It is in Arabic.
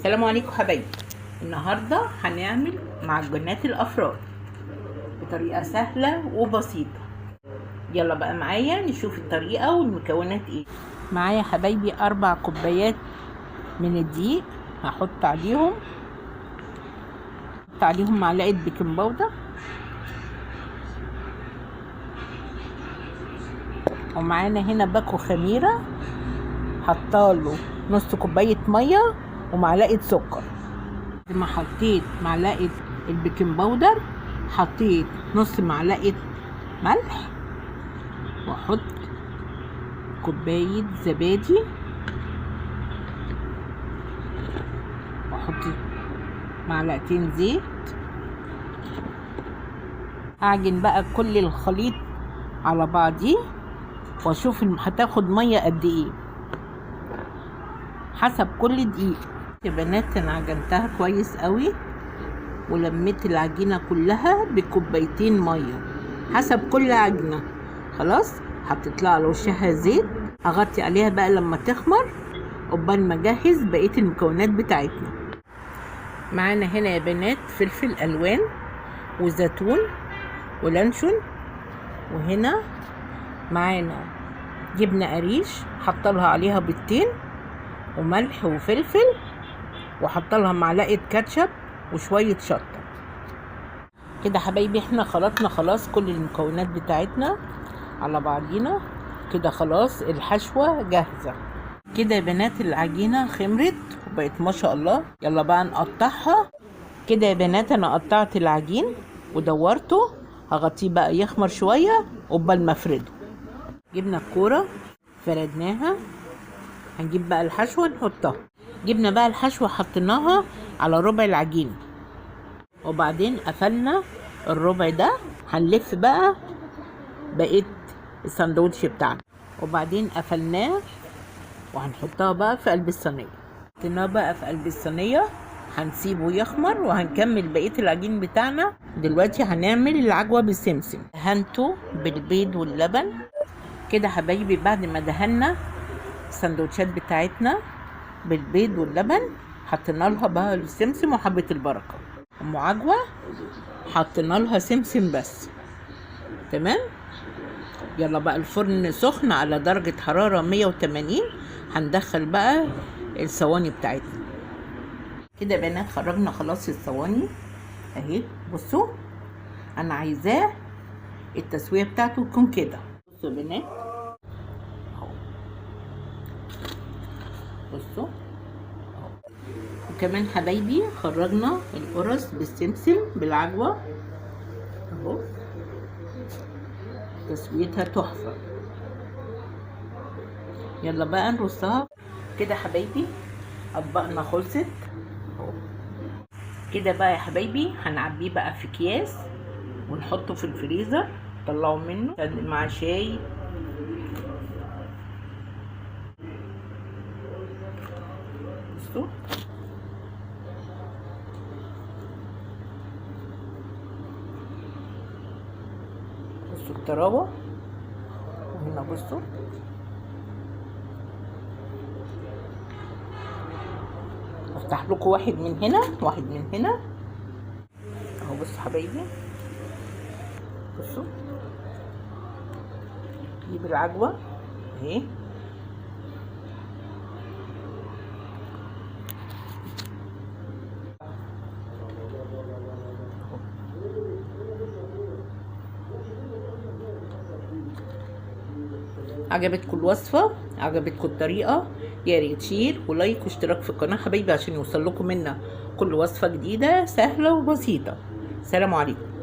السلام عليكم حبايبي. النهارده هنعمل معجنات الافراد بطريقه سهله وبسيطه. يلا بقى معايا نشوف الطريقه والمكونات ايه. معايا حبايبي 4 كوبايات من الدقيق، هحط عليهم معلقه بيكنج باودر، ومعانا هنا باكو خميره حطاله نص كوبايه ميه ومعلقه سكر. لما حطيت معلقه البيكنج باودر حطيت نص معلقه ملح، واحط كوبايه زبادي، واحط معلقتين زيت. اعجن بقى كل الخليط على بعضيه واشوف هتاخد ميه قد ايه حسب كل دقيق. يا بنات انا عجنتها كويس قوي ولميت العجينه كلها بكوبايتين ميه حسب كل عجنه. خلاص حطيت لها على وشها زيت، هغطي عليها بقى لما تخمر قبل ما اجهز بقيه المكونات بتاعتنا. معانا هنا يا بنات فلفل الوان وزيتون ولانشون، وهنا معانا جبنه قريش حطلها عليها بيضتين وملح وفلفل، وحطلها معلقه كاتشب وشويه شطه. كده حبايبي احنا خلطنا خلاص كل المكونات بتاعتنا على بعضينا كده. خلاص الحشوه جاهزه كده يا بنات. العجينه خمرت وبقت ما شاء الله. يلا بقى نقطعها كده يا بنات. انا قطعت العجين ودورته، هغطيه بقى يخمر شويه قبل ما افرده. جبنا الكوره فردناها، هنجيب بقى الحشوه نحطها. جبنا بقى الحشوه حطيناها على ربع العجين، وبعدين قفلنا الربع ده. هنلف بقى بقيه الساندوتش بتاعنا، وبعدين قفلناه وهنحطها بقى في قلب الصينيه. حطيناه بقى في قلب الصينيه، هنسيبه يخمر وهنكمل بقيه العجين بتاعنا. دلوقتي هنعمل العجوه بالسمسم. دهنته بالبيض واللبن كده حبايبي. بعد ما دهنا السندوتشات بتاعتنا بالبيض واللبن حطينا لها بقى السمسم وحبه البركه. ام عجوه حطينا لها سمسم بس. تمام. يلا بقى الفرن سخن على درجه حراره 180. هندخل بقى الصواني بتاعتنا كده يا بنات. خرجنا خلاص الصواني اهي. بصوا انا عايزاه التسويه بتاعته تكون كده. بصوا يا بنات اهو، بصوا اهو. وكمان حبايبي خرجنا القرص بالسمسم بالعجوه اهو، تسويتها تحفه. يلا بقى نرصها كده حبايبي. اطباقنا خلصت اهو كده بقى يا حبايبي. هنعبيه بقى في اكياس ونحطه في الفريزر. طلعوا منه مع شاي. بصوا بصوا الطراوه. وهنا بصوا افتح لكم واحد من هنا واحد من هنا اهو. بصوا حبايبي، بصوا نجيب العجوه اهي. عجبتكم الوصفه؟ عجبتكم الطريقه؟ يا ريت شير ولايك واشتراك في القناه حبايبي عشان يوصل لكم منا كل وصفه جديده سهله وبسيطه. سلام عليكم.